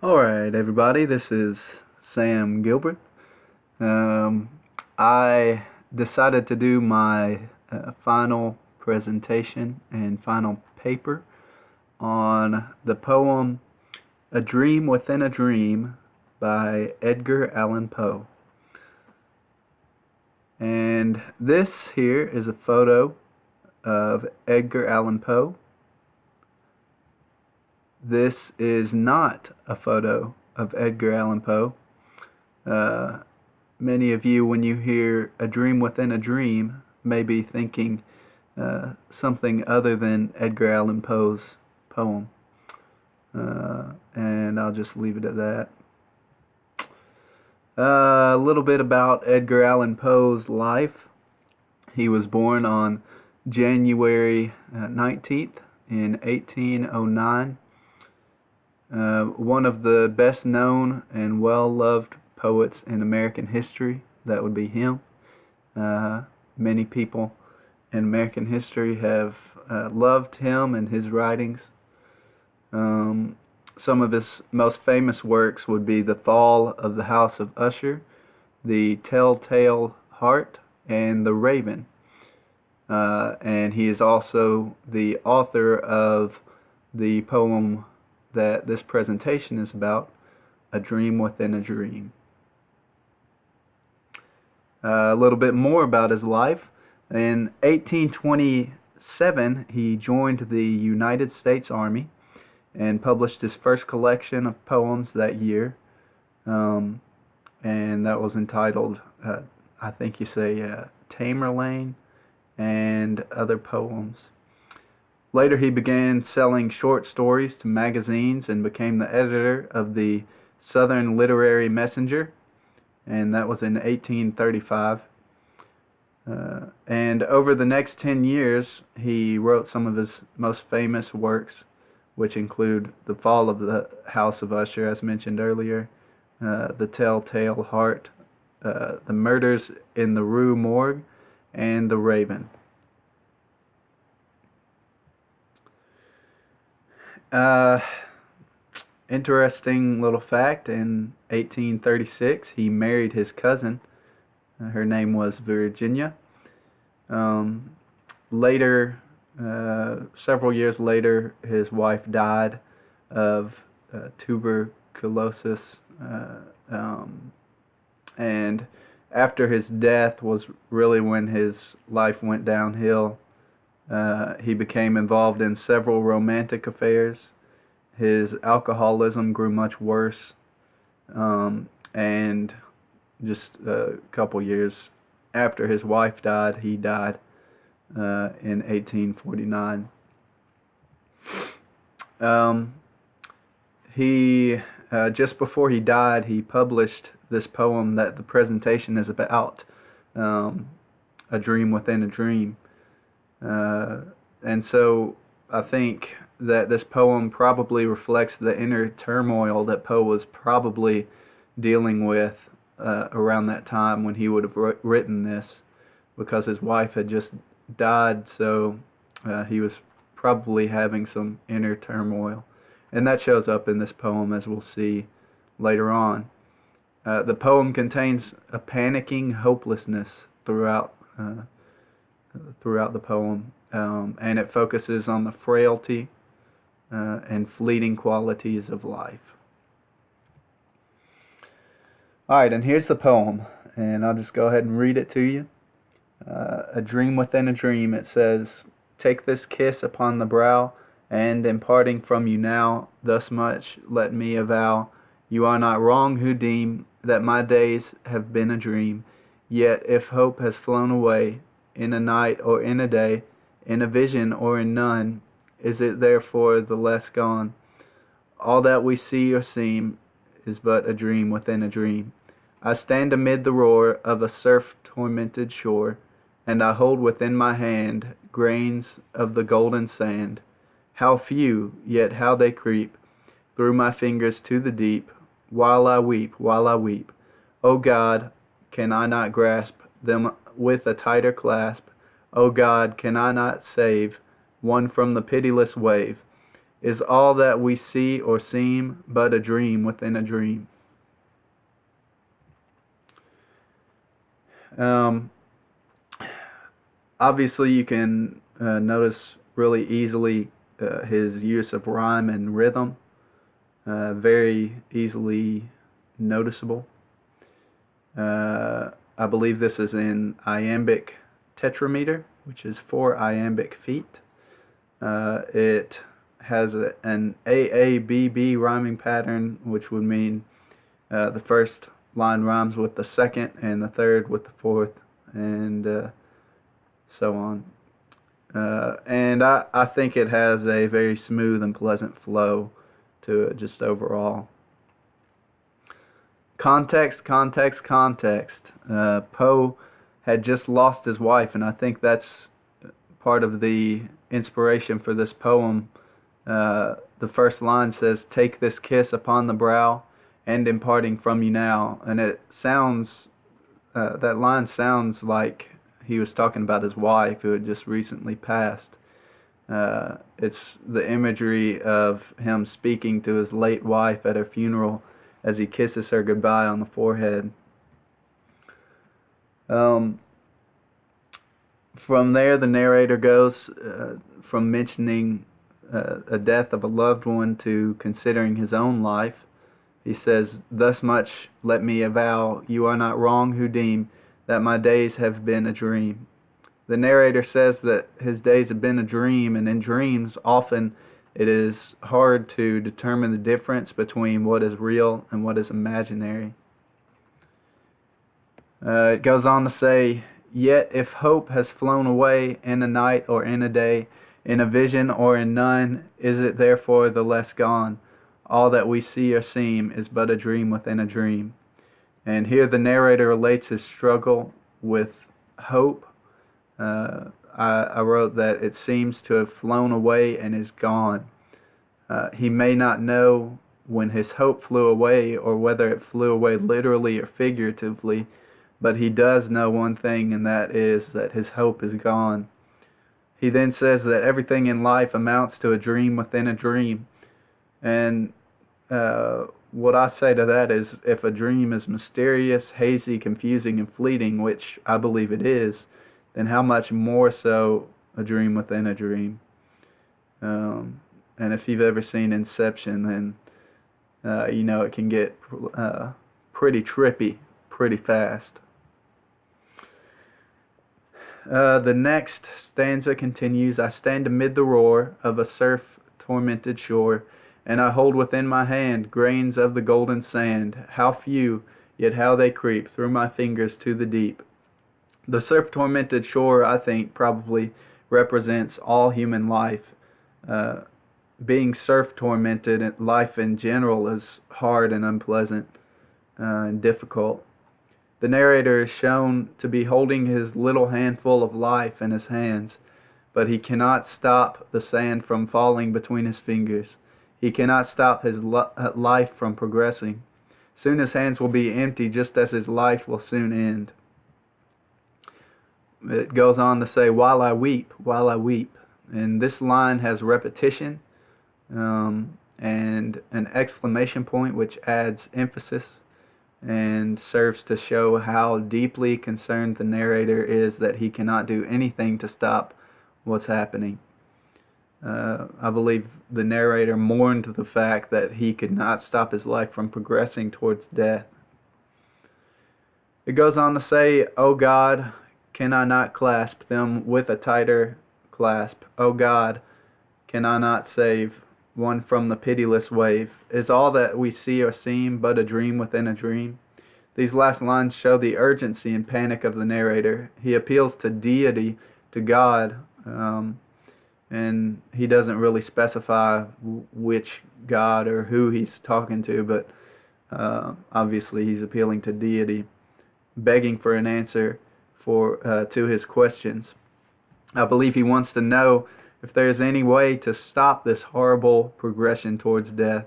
Alright, everybody, this is Sam Gilbert. Um, I decided to do my final presentation and final paper on the poem A Dream Within a Dream by Edgar Allan Poe. And this here is a photo of Edgar Allan Poe. This is not a photo of Edgar Allan Poe. Many of you, when you hear A Dream Within a Dream, may be thinking something other than Edgar Allan Poe's poem. And I'll just leave it at that. A little bit about Edgar Allan Poe's life. He was born on January 19th in 1809. One of the best known and well loved poets in American history. That would be him. Many people in American history have loved him and his writings. Some of his most famous works would be The Fall of the House of Usher, The Telltale Heart, and The Raven. And he is also the author of the poem that this presentation is about, A Dream Within a Dream. A little bit more about his life. In 1827, he joined the United States Army and published his first collection of poems that year. And that was entitled, I think you say, Tamerlane and Other Poems. Later he began selling short stories to magazines and became the editor of the Southern Literary Messenger, and that was in 1835. And over the next 10 years, he wrote some of his most famous works, which include The Fall of the House of Usher, as mentioned earlier, The Telltale Heart, The Murders in the Rue Morgue, and The Raven. Interesting little fact, in 1836 he married his cousin. Her name was Virginia. Later, several years later, his wife died of tuberculosis, and after his death was really when his life went downhill. He became involved in several romantic affairs. His alcoholism grew much worse, and just a couple years after his wife died, he died in 1849. He just before he died, he published this poem that the presentation is about, A Dream Within a Dream. And so I think that this poem probably reflects the inner turmoil that Poe was probably dealing with around that time when he would have written this, because his wife had just died, so he was probably having some inner turmoil. And that shows up in this poem, as we'll see later on. The poem contains a panicking hopelessness throughout the poem, and it focuses on the frailty and fleeting qualities of life. Alright, and here's the poem, and I'll just go ahead and read it to you. A Dream Within a Dream, it says, "Take this kiss upon the brow, and in parting from you now, thus much let me avow, you are not wrong who deem that my days have been a dream, yet if hope has flown away, in a night or in a day, in a vision or in none, is it therefore the less gone? All that we see or seem is but a dream within a dream. I stand amid the roar of a surf-tormented shore, and I hold within my hand grains of the golden sand. How few, yet how they creep through my fingers to the deep, while I weep, while I weep. O God, can I not grasp them with a tighter clasp? O God, can I not save one from the pitiless wave? Is all that we see or seem but a dream within a dream? Um, Obviously, you can notice really easily his use of rhyme and rhythm, very easily noticeable. I believe this is in iambic tetrameter, which is 4 iambic feet. It has an AABB rhyming pattern, which would mean the first line rhymes with the second, and the third with the fourth, and so on. And I think it has a very smooth and pleasant flow to it, just overall. Context, context, context. Poe had just lost his wife, and I think that's part of the inspiration for this poem. The first line says, "Take this kiss upon the brow, and in parting from you now." And it sounds, that line sounds like he was talking about his wife who had just recently passed. It's the imagery of him speaking to his late wife at her funeral as he kisses her goodbye on the forehead. From there, the narrator goes from mentioning a death of a loved one to considering his own life. He says, "Thus much let me avow, you are not wrong who deem that my days have been a dream." The narrator says that his days have been a dream, and in dreams, often it is hard to determine the difference between what is real and what is imaginary. It goes on to say, "Yet if hope has flown away in a night or in a day, in a vision or in none, is it therefore the less gone? All that we see or seem is but a dream within a dream." And here the narrator relates his struggle with hope. I wrote that it seems to have flown away and is gone. He may not know when his hope flew away or whether it flew away literally or figuratively, but he does know one thing, and that is that his hope is gone. He then says that everything in life amounts to a dream within a dream. And what I say to that is, if a dream is mysterious, hazy, confusing, and fleeting, which I believe it is, then how much more so a dream within a dream? And if you've ever seen Inception, then you know it can get pretty trippy pretty fast. The next stanza continues, "I stand amid the roar of a surf-tormented shore, and I hold within my hand grains of the golden sand. How few, yet how they creep through my fingers to the deep." The surf-tormented shore, I think, probably represents all human life. Being surf-tormented, life in general is hard and unpleasant and difficult. The narrator is shown to be holding his little handful of life in his hands, but he cannot stop the sand from falling between his fingers. He cannot stop his life from progressing. Soon his hands will be empty, just as his life will soon end. It goes on to say, "While I weep, while I weep." And this line has repetition and an exclamation point, which adds emphasis and serves to show how deeply concerned the narrator is that he cannot do anything to stop what's happening. I believe the narrator mourned the fact that he could not stop his life from progressing towards death. It goes on to say, "O God, can I not clasp them with a tighter clasp? O God, can I not save one from the pitiless wave? Is all that we see or seem but a dream within a dream?" These last lines show the urgency and panic of the narrator. He appeals to deity, to God, and he doesn't really specify which God or who he's talking to, but obviously he's appealing to deity, begging for an answer to his questions. I believe he wants to know if there's any way to stop this horrible progression towards death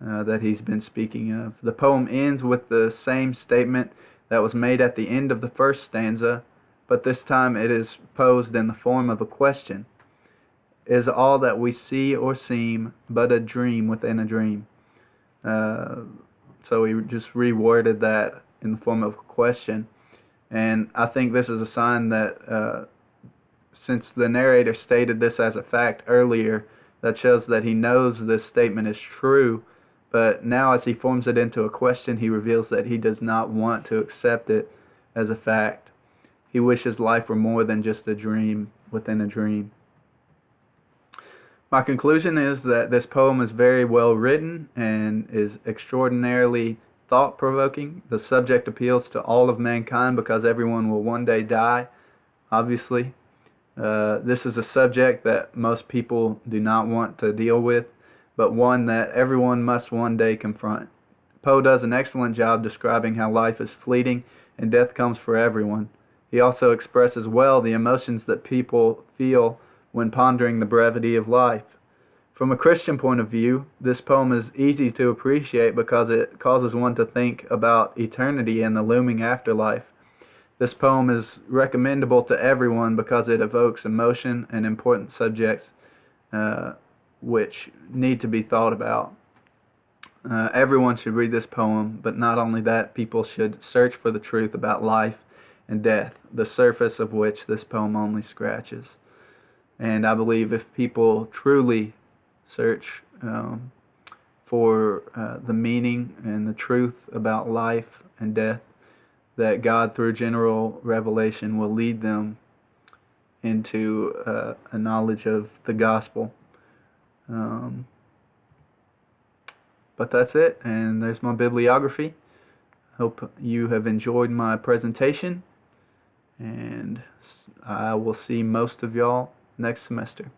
that he's been speaking of. The poem ends with the same statement that was made at the end of the first stanza, but this time it is posed in the form of a question. is all that we see or seem but a dream within a dream. So he just reworded that in the form of a question. And I think this is a sign that since the narrator stated this as a fact earlier, that shows that he knows this statement is true, but now as he forms it into a question, he reveals that he does not want to accept it as a fact. He wishes life were more than just a dream within a dream. My conclusion is that this poem is very well written and is extraordinarily thought-provoking. The subject appeals to all of mankind because everyone will one day die, obviously. This is a subject that most people do not want to deal with, but one that everyone must one day confront. Poe does an excellent job describing how life is fleeting and death comes for everyone. He also expresses well the emotions that people feel when pondering the brevity of life. From a Christian point of view, this poem is easy to appreciate because it causes one to think about eternity and the looming afterlife. This poem is recommendable to everyone because it evokes emotion and important subjects which need to be thought about. Everyone should read this poem, but not only that, people should search for the truth about life and death, the surface of which this poem only scratches. And I believe if people truly search for the meaning and the truth about life and death, that God, through general revelation, will lead them into a knowledge of the gospel. But that's it, and there's my bibliography. Hope you have enjoyed my presentation, and I will see most of y'all next semester.